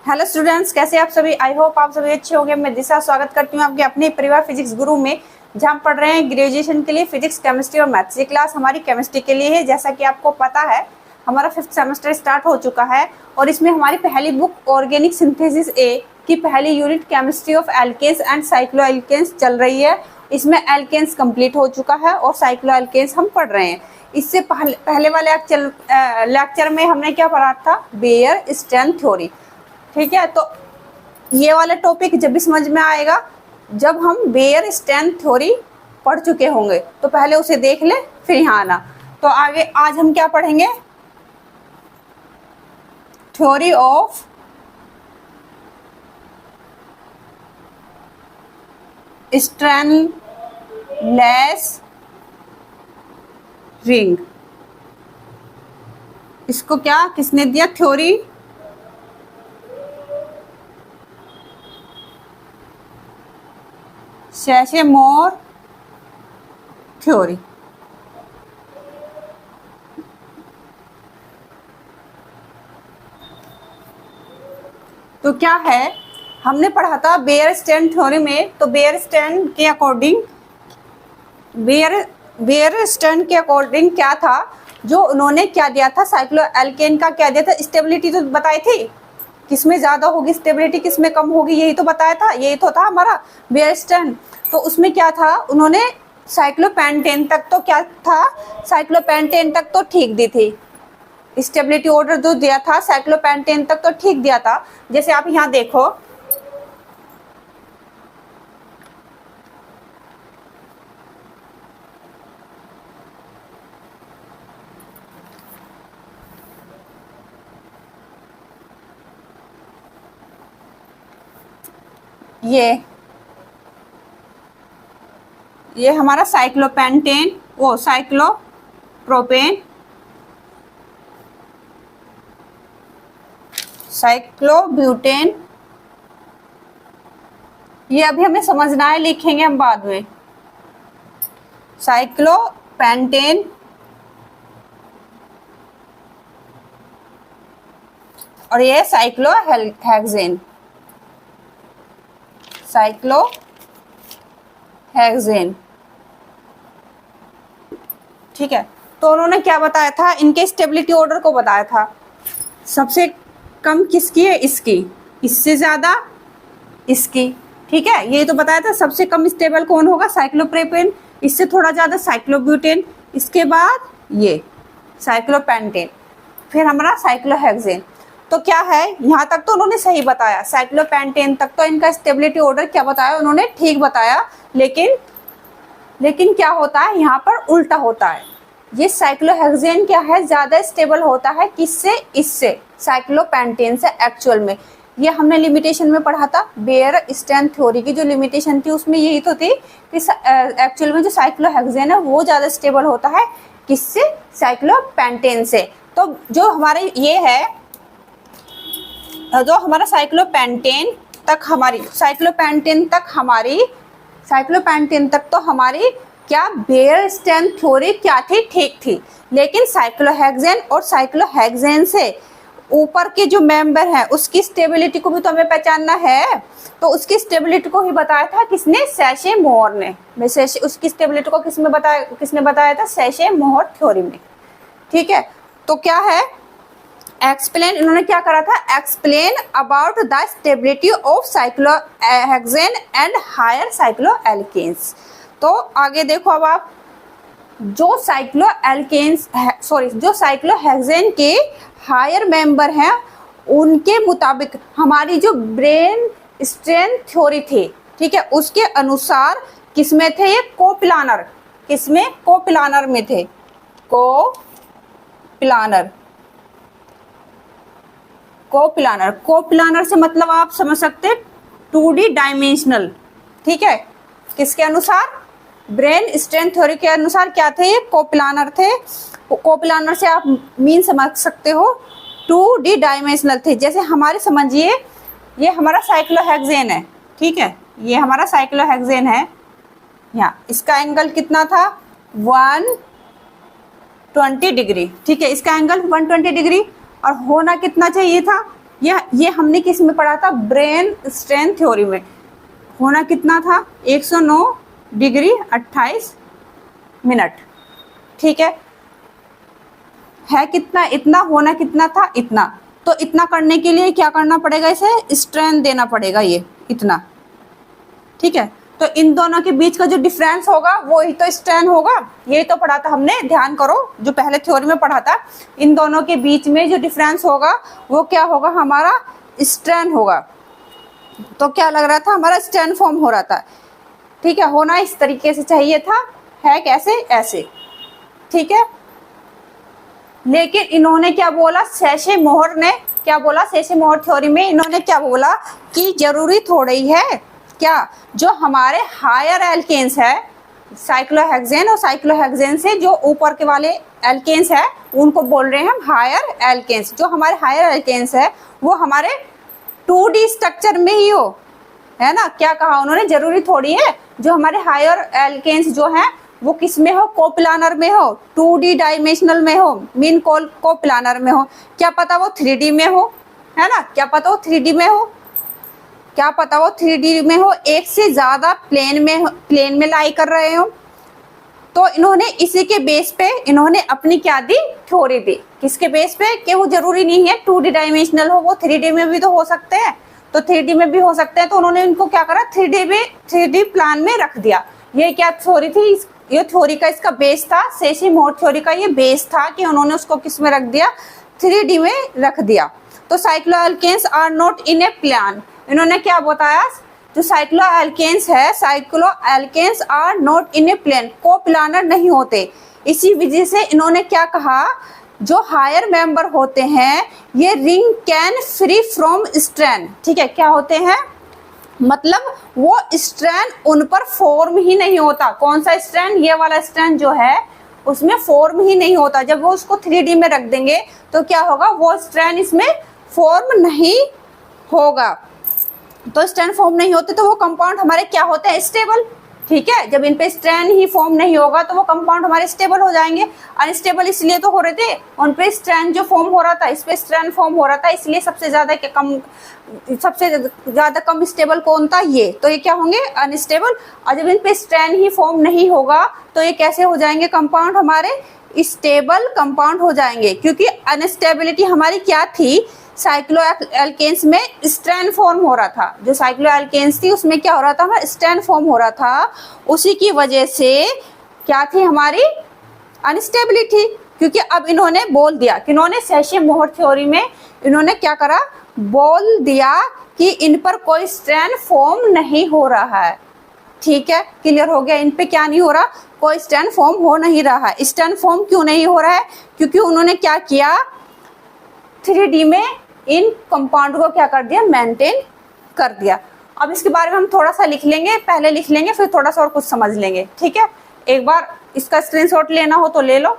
Hello students, कैसे आप सभी। आई होप आप सभी अच्छे होंगे। मैं दिशा स्वागत करती हूँ आपके अपने परिवार फिजिक्स गुरु में, जहाँ हम पढ़ रहे हैं ग्रेजुएशन के लिए फिजिक्स, केमिस्ट्री और मैथ्स। ये क्लास हमारी केमिस्ट्री के लिए है। जैसा कि आपको पता है, हमारा 5th सेमेस्टर स्टार्ट हो चुका है और इसमें हमारी पहली बुक ऑर्गेनिक सिंथेसिस ए की पहली unit chemistry of alkanes and cycloalkanes चल रही है। इसमें एल्केन्स कंप्लीट हो चुका है और साइक्लो एल्केन्स हम पढ़ रहे हैं। इससे पहले वाले लेक्चर में हमने क्या पढ़ा था, बेयर स्टैंड थ्योरी। ठीक है, तो ये वाला टॉपिक जब भी समझ में आएगा जब हम बेयर स्टैंड थ्योरी पढ़ चुके होंगे, तो पहले उसे देख ले फिर यहाँ आना। तो आगे आज हम क्या पढ़ेंगे, थ्योरी ऑफ स्ट्रेनलेस रिंग। इसको क्या किसने दिया, थ्योरी सेशेमोर थ्योरी। तो क्या है, हमने पढ़ा था बेयर स्टैंड थ्योरी में। तो बेयर स्टैंड के अकॉर्डिंग क्या था, जो उन्होंने क्या दिया था, साइक्लो एल्केन का क्या दिया था, स्टेबिलिटी तो बताई थी, किसमें ज्यादा होगी स्टेबिलिटी, किसमें कम होगी, यही तो बताया था। यही तो था हमारा बेयर स्टैंड। तो उसमें क्या था, उन्होंने साइक्लोपेंटेन तक तो क्या था, साइक्लोपेंटेन तक तो ठीक दी थी। स्टेबिलिटी ऑर्डर जो दिया था साइक्लोपेंटेन तक तो ठीक दिया था। जैसे आप यहाँ देखो, ये हमारा साइक्लोपेंटेन, वो साइक्लोप्रोपेन, साइक्लोब्यूटेन, ये अभी हमें समझना है, लिखेंगे हम बाद में। साइक्लोपेंटेन और ये साइक्लोहेक्सेन, साइक्लोहेक्सेन। ठीक है, तो उन्होंने क्या बताया था, इनके स्टेबिलिटी ऑर्डर को बताया था। सबसे कम किसकी है, इसकी, इससे ज्यादा इसकी। ठीक है, ये तो बताया था। सबसे कम स्टेबल कौन होगा, साइक्लोप्रोपेन, इससे थोड़ा ज्यादा साइक्लोब्यूटेन, इसके बाद ये साइक्लोपेंटेन, फिर हमारा साइक्लोहेक्सेन। तो क्या है, यहाँ तक तो उन्होंने सही बताया, साइक्लोपेंटेन तक तो इनका स्टेबिलिटी ऑर्डर क्या बताया उन्होंने, ठीक बताया। लेकिन क्या होता है, यहाँ पर उल्टा होता है। ये साइक्लोहेक्सेन क्या है, ज्यादा स्टेबल होता है, किससे, इससे, साइक्लोपेंटेन से एक्चुअल में। ये हमने लिमिटेशन में पढ़ा था, बेयर स्टैंड थ्योरी की जो लिमिटेशन थी उसमें यही तो थी कि एक्चुअल में जो साइक्लोहेक्सेन है वो ज्यादा स्टेबल होता है, किससे, साइक्लोपेंटेन से। तो जो हमारे ये है, जो हमारा साइक्लोपेंटेन तक तो हमारी क्या, बेयर स्टैंड थ्योरी क्या थी, ठीक थी। लेकिन साइक्लोहेक्सेन और साइक्लोहेक्सेन से ऊपर के जो मेंबर हैं उसकी स्टेबिलिटी को भी तो हमें पहचानना है। तो उसकी स्टेबिलिटी को ही बताया था किसने, सेशेमोर ने। उसकी स्टेबिलिटी को किसने बताया था, सेशेमोर थ्योरी में। ठीक है, तो क्या है, एक्सप्लेन, इन्होंने क्या करा था, explain about the stability of cyclohexane and higher cycloalkanes. तो आगे देखो, अब आप जो साइक्लोहेक्सेन के हायर मेंबर हैं उनके मुताबिक हमारी जो ब्रेन स्ट्रेन थ्योरी थी, ठीक है, उसके अनुसार किसमें थे ये, कोप्लानर, किसमें, कोप्लानर में थे, कोप्लानर से मतलब आप समझ सकते हैं 2D डायमेंशनल। ठीक है, किसके अनुसार, ब्रेन स्ट्रेन थ्योरी के अनुसार क्या थे, ये कोप्लानर थे। कोप्लानर से आप मीन समझ सकते हो 2D डायमेंशनल थे। जैसे हमारे समझिए, ये हमारा साइक्लोहेक्सेन है, ठीक है, ये हमारा साइक्लोहेक्सेन है, यहाँ इसका एंगल कितना था, 120 डिग्री। ठीक है, इसका एंगल 120 डिग्री और होना कितना चाहिए था, ये हमने किस में पढ़ा था, ब्रेन स्ट्रेन थ्योरी में। होना कितना था, 109 डिग्री 28 मिनट, ठीक है कितना, इतना होना कितना था, इतना। तो इतना करने के लिए क्या करना पड़ेगा, इसे स्ट्रेन देना पड़ेगा, ये इतना, ठीक है। तो इन दोनों के बीच का जो डिफरेंस होगा वो ही तो स्ट्रेन होगा, यही तो पढ़ा था हमने, ध्यान करो जो पहले थ्योरी में पढ़ा था। इन दोनों के बीच में जो डिफरेंस होगा वो क्या होगा, हमारा स्ट्रेन होगा। तो क्या लग रहा था, हमारा स्ट्रेन फॉर्म हो रहा था, ठीक है। होना इस तरीके से चाहिए था, है कैसे, ऐसे, ठीक है। लेकिन इन्होंने क्या बोला, सेशे मोहर ने क्या बोला, सेशे मोहर थ्योरी में इन्होंने क्या बोला कि जरूरी थोड़ी है क्या, जो हमारे हायर एल्केन्स है, साइक्लोहेक्सेन और साइक्लोहेक्सेन से जो ऊपर के वाले एल्केन्स है उनको बोल रहे हैं हम हायर एल्केन्स। जो हमारे हायर एल्केन्स है वो हमारे 2D स्ट्रक्चर में ही हो, है ना। क्या कहा उन्होंने, जरूरी थोड़ी है जो हमारे हायर एल्केन्स जो हैं वो किस में हो, कोप्लानर में हो, 2D डायमेंशनल में हो, मीन कोप्लानर में हो। क्या पता वो 3D में हो, है ना, क्या पता वो 3D में हो, क्या पता वो 3D में हो, एक से ज्यादा प्लेन में लाई कर रहे हो। तो इन्होंने इसी के बेस पे इन्होंने अपनी क्या दी, थ्योरी दी। किसके बेस पे, कि वो जरूरी नहीं है 2D डायमेंशनल हो, वो 3D में भी तो हो सकते हैं, तो 3D में भी हो सकते हैं। तो उन्होंने इनको क्या करा, 3D प्लान में रख दिया। ये क्या थ्योरी थी, ये थ्योरी का इसका बेस था, सेशी मोहर थ्योरी का ये बेस था कि उन्होंने उसको किस में रख दिया, 3D में रख दिया। तो cycloalkanes are not in a plane, इन्होंने क्या बताया, जो साइक्लोएल्केन्स है, cycloalkanes are not in a plane, coplanar नहीं होते। इसी वजह से इन्होंने क्या कहा, जो हायर मेंबर होते हैं ये ring can free from strain, ठीक है। क्या होते हैं, मतलब वो स्ट्रेन उन पर फॉर्म ही नहीं होता। कौन सा स्ट्रेन, ये वाला स्ट्रेन जो है उसमें फॉर्म ही नहीं होता। जब वो उसको 3D में रख देंगे तो क्या होगा, वो स्ट्रेन इसमें फॉर्म नहीं होगा। तो स्ट्रेन फॉर्म नहीं होते तो वो कंपाउंड हमारे क्या होते हैं, स्टेबल, ठीक है। जब इन पे स्ट्रेन ही फॉर्म नहीं होगा तो वो कंपाउंड हमारे स्टेबल हो जाएंगे। अनस्टेबल इसलिए तो हो रहे थे, उन पे स्ट्रेन जो फॉर्म हो रहा था, इस पे स्ट्रेन फॉर्म हो रहा था, इसलिए सबसे ज्यादा कम स्टेबल कौन था, ये। तो ये क्या होंगे, अनस्टेबल। और जब इन पे स्ट्रेन ही फॉर्म नहीं होगा तो ये कैसे हो जाएंगे, कंपाउंड हमारे स्टेबल कंपाउंड हो जाएंगे। क्योंकि अनस्टेबिलिटी हमारी क्या थी, साइक्लोएल्केन्स में स्ट्रेन फॉर्म हो रहा था। जो साइक्लोएल्केन्स थी उसमें क्या हो रहा था, हमारा स्ट्रेन फॉर्म हो रहा था। उसी की वजह से क्या थी, हमारी अनस्टेबिलिटी। क्योंकि अब इन्होंने बोल दिया कि इन्होंने सेशे मोहर थ्योरी में इन्होंने क्या करा, बोल दिया कि इन पर कोई स्ट्रेन फॉर्म नहीं हो रहा है, ठीक है। क्लियर हो गया, इन पे क्या नहीं हो रहा, कोई स्ट्रेन फॉर्म हो नहीं रहा है। स्ट्रेन फॉर्म क्यों नहीं हो रहा है, क्योंकि उन्होंने क्या किया, 3D में इन कंपाउंड को क्या कर दिया, मेंटेन कर दिया। अब इसके बारे में हम थोड़ा सा लिख लेंगे, पहले लिख लेंगे फिर थोड़ा सा और कुछ समझ लेंगे, ठीक है। एक बार इसका स्क्रीनशॉट लेना हो तो ले लो।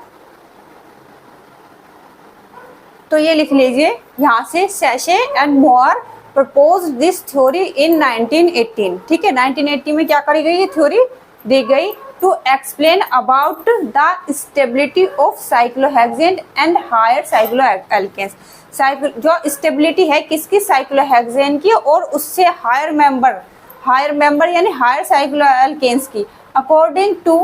तो ये लिख लीजिए यहाँ से, सेशे एंड मोहर प्रपोज दिस थ्योरी इन 1918, ठीक है। 1980 में क्या करी गई, ये थ्योरी दी गई to explain about the stability of cyclohexane and higher cycloalkanes. जो स्टेबिलिटी है किसकी, साइक्लोहेक्सेन की और उससे हायर मेंबर यानी हायर साइक्लोएल्केन्स की, अकॉर्डिंग टू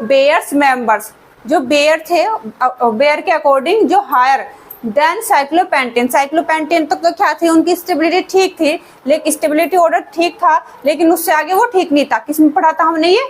बेयर्स मेंबर्स। जो बेयर थे, बेयर के अकॉर्डिंग जो हायर देन साइक्लोपेंटेन तक तो क्या थी, उनकी स्टेबिलिटी ठीक थी, लेकिन स्टेबिलिटी ऑर्डर ठीक था, लेकिन उससे आगे वो ठीक नहीं था। किसमें पढ़ा था हमने, ये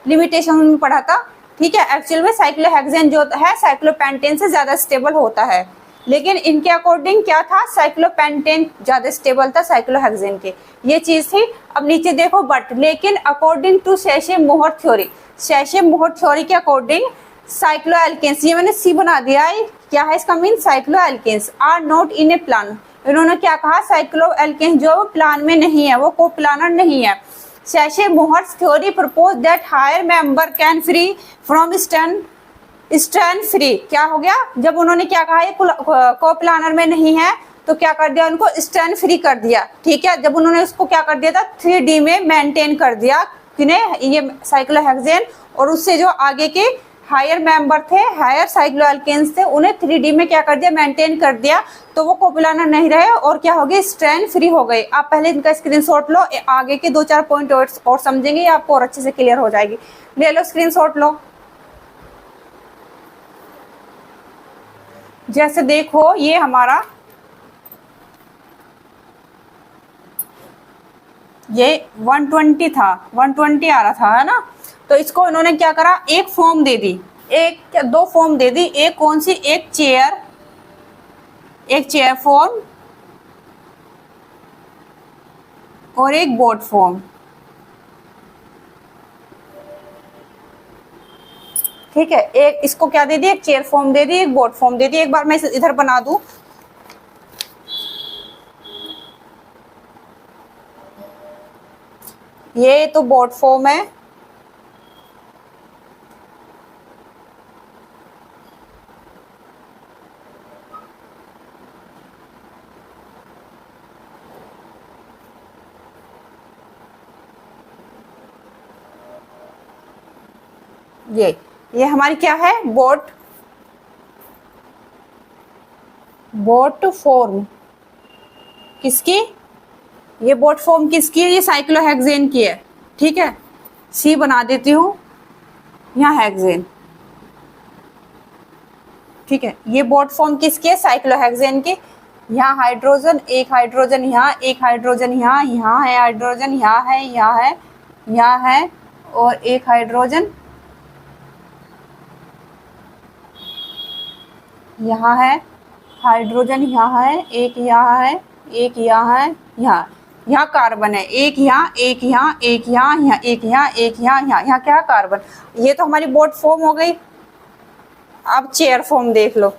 लिमिटेशन में पढ़ा था, ठीक है। एक्चुअल में साइक्लोहेक्सेन जो है साइक्लोपेंटेन से ज्यादा स्टेबल होता है, लेकिन इनके अकॉर्डिंग क्या था, साइक्लोपेंटेन ज्यादा स्टेबल था साइक्लोहेक्सेन के, ये चीज थी। अब नीचे देखो, बट लेकिन according to Sachse Mohr theory, Sachse Mohr theory के अकॉर्डिंग साइक्लोएल्केन्स, ये मैंने सी बना दिया है, क्या है इसका mean, cycloalkanes are not in a plane. इन्होंने क्या कहा, साइक्लोएल्केन्स जो प्लान में नहीं है, वो कोप्लानर नहीं है। Sachse Mohr's theory propose that higher member can free from strain free. क्या हो गया, जब उन्होंने क्या कहा, ये कोप्लानर में नहीं है तो क्या कर दिया, उनको स्ट्रेन फ्री कर दिया, ठीक है। जब उन्होंने उसको क्या कर दिया था, 3D में मेंटेन कर दिया, किन्हें, ये साइक्लोहेक्सेन और उससे जो आगे के हायर मेंबर थे, हायर साइक्लोएल्केन्स थे, उन्हें 3D में क्या कर दिया, मेंटेन कर दिया, तो वो कोपुलाना नहीं रहे और क्या हो गए, स्ट्रैंड फ्री हो गए। आप पहले इनका स्क्रीनशॉट लो, आगे के 2-4 पॉइंट और समझेंगे, आपको और अच्छे से क्लियर हो जाएगी। ले लो स्क्रीनशॉट लो। जैसे देखो ये हमारा ये 120 था, 120 आ रहा था, है ना। तो इसको इन्होंने क्या करा, एक फॉर्म दे दी, एक दो फॉर्म दे दी। एक कौन सी, एक चेयर फॉर्म और एक बोर्ड फॉर्म। ठीक है, एक इसको क्या दे दी, एक चेयर फॉर्म दे दी, एक बोर्ड फॉर्म दे दी। एक बार मैं इसे इधर बना दूं, ये तो बोर्ड फॉर्म है, ये हमारी क्या है, बोट फॉर्म किसकी, ये बोट फॉर्म किसकी है, ये साइक्लोहेक्सेन की है। ठीक है, सी बना देती हूँ, यहाँ हेक्सेन। ठीक है, ये बोट फॉर्म किसकी है, साइक्लोहेक्सेन की। यहाँ हाइड्रोजन, एक हाइड्रोजन यहाँ, एक हाइड्रोजन यहाँ, यहाँ है हाइड्रोजन, यहाँ है, यहाँ है, यहाँ है, और एक हाइड्रोजन यहाँ है, हाइड्रोजन यहाँ है, एक यहाँ है, एक यहाँ है, यहाँ कार्बन है, एक यहाँ, एक यहाँ, एक यहाँ, यहाँ एक यहाँ, एक यहाँ, यहाँ क्या कार्बन। ये तो हमारी बोट फॉर्म हो गई। अब चेयर फॉर्म देख लो।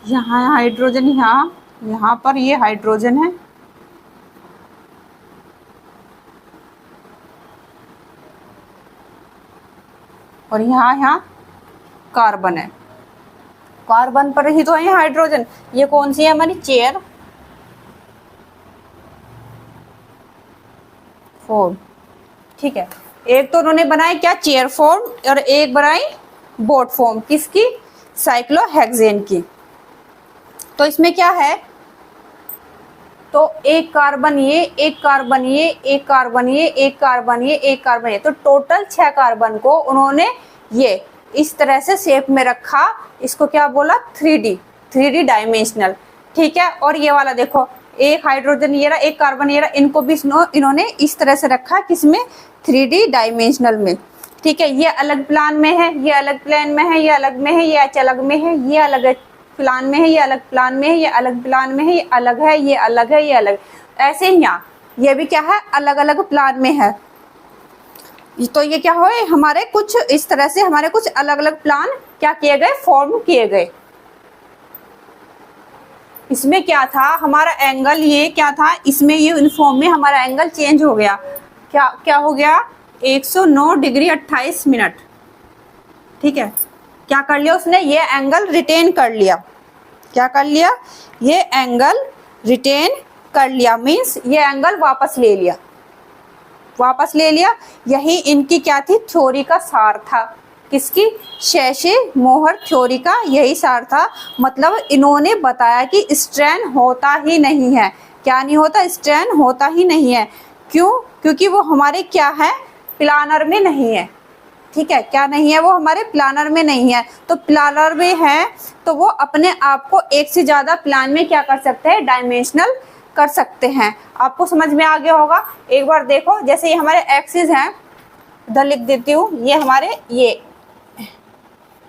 यहाँ है हाइड्रोजन, यहाँ पर ये हाइड्रोजन है, और यहाँ कार्बन है। कार्बन पर ही तो है हाइड्रोजन। ये कौन सी है हमारी, चेयर फॉर्म। ठीक है, एक तो उन्होंने बनाई क्या, चेयर फॉर्म, और एक बनाई बोट फॉर्म, किसकी, साइक्लोहेक्सेन की। तो इसमें क्या है, तो एक कार्बन ये, एक कार्बन ये, एक कार्बन ये, एक कार्बन ये, एक कार्बन ये, तो टोटल 6 कार्बन को उन्होंने ये इस तरह से शेप में रखा। इसको क्या बोला, 3D डायमेंशनल। ठीक है, और ये वाला देखो, एक हाइड्रोजन ये रहा, एक कार्बन ये रहा, इनको भी इन्होंने इस तरह से रखा, किसमें, 3D डायमेंशनल में। ठीक है, ये अलग प्लान में है, ये अलग प्लान में है, ये अलग में है, ये अलग में है, ये अलग प्लान में है, ये अलग प्लान में है, ये अलग प्लान में है, ये अलग है, ये अलग है, ये अलग। ऐसे ही यहाँ ये भी क्या है, अलग अलग प्लान में है। तो ये क्या हुए, हमारे कुछ इस तरह से हमारे कुछ अलग अलग प्लान क्या किए गए, फॉर्म किए गए। इसमें क्या था, हमारा एंगल ये क्या था, इसमें ये यूनिफॉर्म में हमारा एंगल चेंज हो गया। क्या हो गया, 109 डिग्री 28 मिनट। ठीक है, क्या कर लिया उसने, ये एंगल रिटेन कर लिया। क्या कर लिया, ये एंगल रिटेन कर लिया, मीन्स ये एंगल वापस ले लिया, वापस ले लिया। यही इनकी क्या थी, थ्योरी का सार था। किसकी, शेशे-मोहर थ्योरी का यही सार था। मतलब इन्होंने बताया कि स्ट्रैन होता ही नहीं है। क्या नहीं होता, स्ट्रैन होता ही नहीं है। क्यों, क्योंकि वो हमारे क्या है, प्लानर में नहीं है। ठीक है, क्या नहीं है, वो हमारे प्लानर में नहीं है। तो प्लानर में है तो वो अपने आप को एक से ज़्यादा प्लान में क्या कर सकते हैं, डायमेंशनल कर सकते हैं। आपको समझ में आ गया होगा। एक बार देखो, जैसे ये हमारे एक्सिस हैं, इधर लिख देती हूँ, ये हमारे ये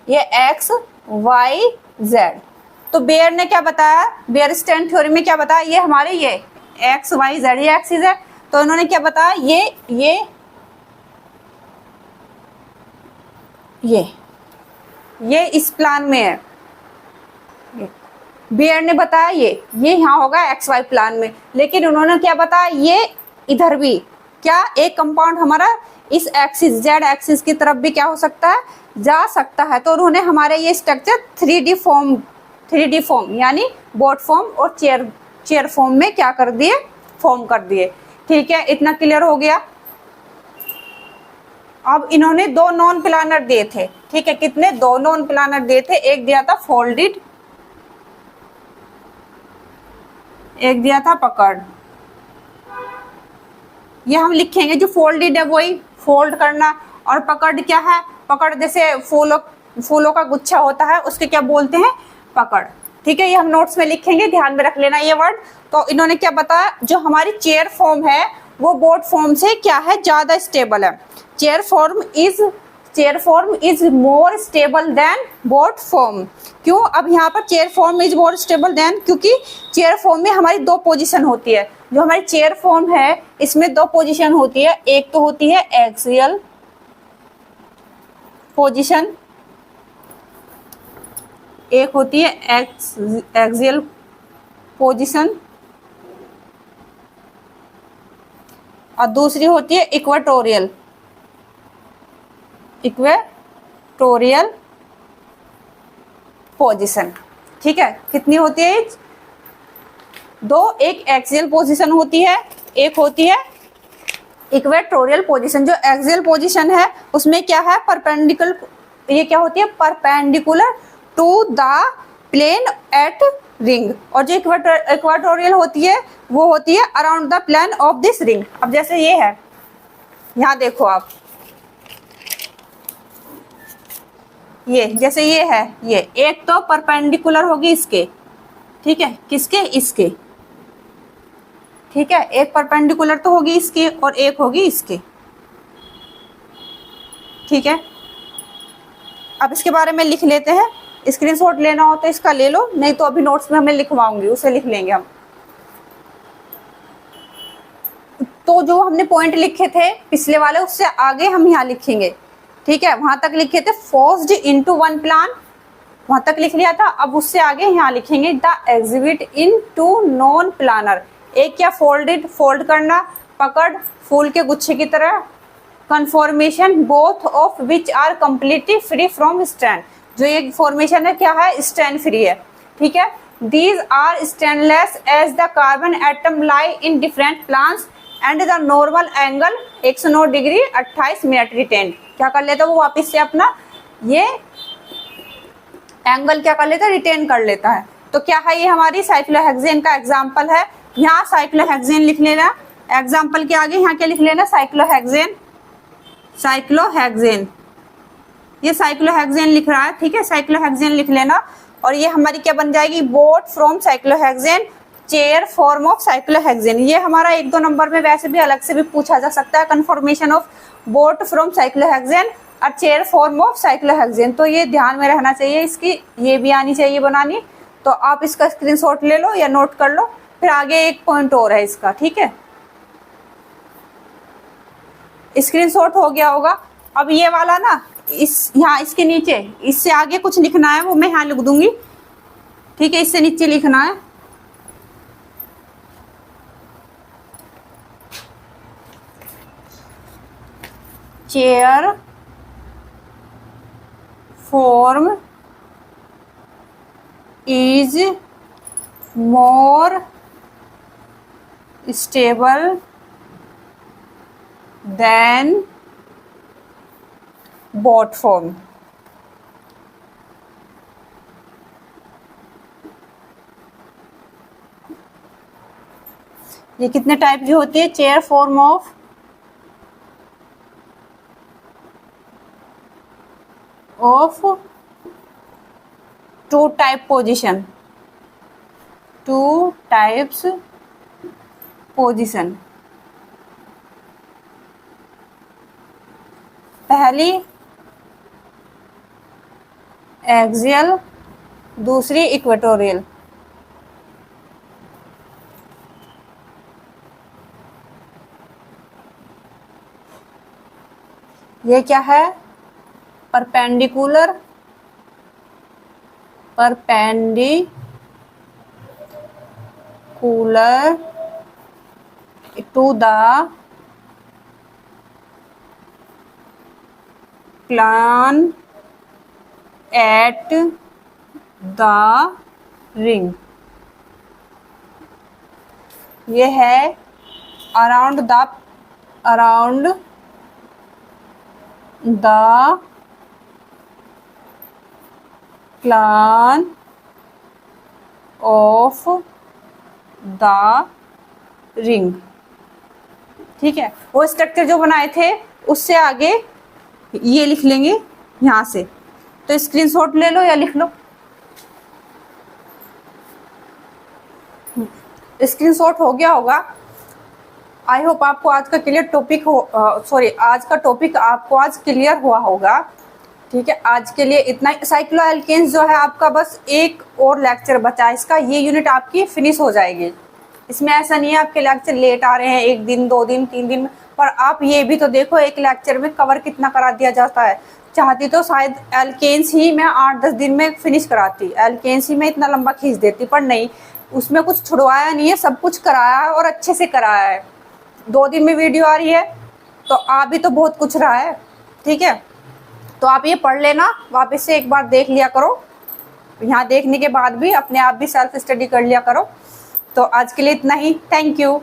एक्स वाई जेड। तो बेयर ने क्या बताया, बेयर स्टैंड थ्योरी में क्या बताया, ये हमारे ये एक्स वाई जेड ये एक्सिस है। तो उन्होंने क्या बताया, ये इस प्लान में है, बीयर ने बताया ये यहाँ होगा एक्स वाई प्लान में, लेकिन उन्होंने क्या बताया, ये इधर भी क्या एक कंपाउंड हमारा इस एक्सिस जेड एक्सिस की तरफ भी क्या हो सकता है, जा सकता है। तो उन्होंने हमारे ये स्ट्रक्चर 3D फॉर्म यानी बोट फॉर्म और चेयर फॉर्म में क्या कर दिए, फॉर्म कर दिए। ठीक है, इतना क्लियर हो गया। अब इन्होंने दो नॉन प्लानर दिए थे, ठीक है, कितने, दो नॉन प्लानर दिए थे, एक दिया था फोल्डेड, एक दिया था पकड़। ये हम लिखेंगे, जो फोल्डेड है वही फोल्ड करना, और पकड़ क्या है, पकड़ जैसे फूलों का गुच्छा होता है उसके क्या बोलते हैं, पकड़। ठीक है, ये हम नोट्स में लिखेंगे, ध्यान में रख लेना ये वर्ड। तो इन्होंने क्या बताया, जो हमारी चेयर फॉर्म है वो बोट फॉर्म से क्या है, ज्यादा स्टेबल है। Chair form is more stable than boat form. क्यों, अब यहाँ पर chair form is more stable then, क्योंकि चेयर फॉर्म में हमारी दो पोजीशन होती है। जो हमारी चेयर फॉर्म है इसमें दो पोजीशन होती है, एक तो होती है एक्सियल पोजीशन, एक होती है एक्सियल पोजीशन, और दूसरी होती है इक्वेटोरियल पोजीशन। ठीक है, कितनी होती है, दो, एक एक्सियल पोजीशन होती है, एक होती है इक्वेटोरियल पोजीशन। जो एक्सियल पोजीशन है उसमें क्या है, परपेंडिकुलर, ये क्या होती है, perpendicular to the plane at ring, और जो इक्वेटोरियल होती है वो होती है around the plane of this ring. अब जैसे ये है, यहाँ देखो आप, ये जैसे ये है, ये एक तो परपेंडिकुलर होगी इसके, ठीक है, किसके, इसके, ठीक है, एक परपेंडिकुलर तो होगी इसके और एक होगी इसके। ठीक है, अब इसके बारे में लिख लेते हैं, स्क्रीनशॉट लेना हो तो इसका ले लो, नहीं तो अभी नोट्स में हमें लिखवाऊंगी, उसे लिख लेंगे हम। तो जो हमने पॉइंट लिखे थे पिछले वाले, उससे आगे हम यहाँ लिखेंगे। ठीक है, वहां तक लिखे थे फोर्स्ड इनटू वन प्लान, वहां तक लिख लिया था। अब उससे आगे यहाँ लिखेंगे the exhibit in two non planar. एक क्या, फोल्डेड, फोल्ड करना, पकड़, फूल के गुच्छे की तरह, conformation both of which are completely free from strain. जो ये फॉर्मेशन है क्या है, स्ट्रैंड फ्री है। ठीक है, these are standless as the carbon atom lie in different plants and the normal angle 109 degree 28 minute retain. क्या कर लेता है वो, वापिस से अपना ये एंगल क्या कर लेता है, रिटेन कर लेता है। तो क्या है, ये हमारी साइक्लोहेक्सेन का एग्जाम्पल है। यहाँ साइक्लोहेक्सेन लिख लेना, एग्जाम्पल के आगे यहाँ क्या लिख लेना, साइक्लोहेक्सेन, ये साइक्लोहेक्सेन लिख रहा है। ठीक है, साइक्लोहेक्सेन लिख लेना, और ये हमारी क्या बन जाएगी, boat from cyclohexane, chair form of cyclohexane. ये हमारा 1-2 नंबर में वैसे भी अलग से भी पूछा जा सकता है, confirmation of boat from cyclohexane और चेयर फॉर्म ऑफ साइक्लोहेक्सेन। तो ये ध्यान में रहना चाहिए, इसकी ये भी आनी चाहिए बनानी। तो आप इसका स्क्रीनशॉट ले लो या नोट कर लो। फिर आगे एक पॉइंट और है इसका, ठीक है, स्क्रीनशॉट हो गया होगा। अब ये वाला ना, इस यहाँ इसके नीचे, इससे आगे कुछ लिखना है वो मैं यहाँ लिख दूंगी। ठीक है, इससे नीचे लिखना है, chair form is more stable than boat form. ये कितने टाइप की होती है, chair form of two types position. पहली एक्सियल, दूसरी इक्वेटोरियल। ये क्या है, perpendicular to the plane at the ring. ये है around the plane of the ring. ठीक है, वो स्ट्रक्चर जो बनाए थे उससे आगे ये लिख लेंगे यहां से। तो स्क्रीनशॉट ले लो या लिख लो। स्क्रीनशॉट हो गया होगा। आई होप आपको आज का क्लियर टॉपिक आज का टॉपिक आपको आज क्लियर हुआ होगा। ठीक है, आज के लिए इतना ही। साइक्लोएल्केन्स जो है आपका बस एक और लेक्चर बचा है इसका, ये यूनिट आपकी फिनिश हो जाएगी। इसमें ऐसा नहीं है आपके लेक्चर लेट आ रहे हैं 1 दिन 2 दिन 3 दिन, पर आप ये भी तो देखो एक लेक्चर में कवर कितना करा दिया जाता है। चाहती तो शायद एल्केन्स ही मैं 8-10 दिन में फिनिश कराती, एल्केन्स ही मैं इतना लंबा खींच देती, पर नहीं, उसमें कुछ छुड़वाया नहीं है, सब कुछ कराया है और अच्छे से कराया है। 2 दिन में वीडियो आ रही है तो आ भी तो बहुत कुछ रहा है। ठीक है, तो आप ये पढ़ लेना, वापस से एक बार देख लिया करो। यहाँ देखने के बाद भी अपने आप भी सेल्फ स्टडी कर लिया करो। तो आज के लिए इतना ही। Thank you.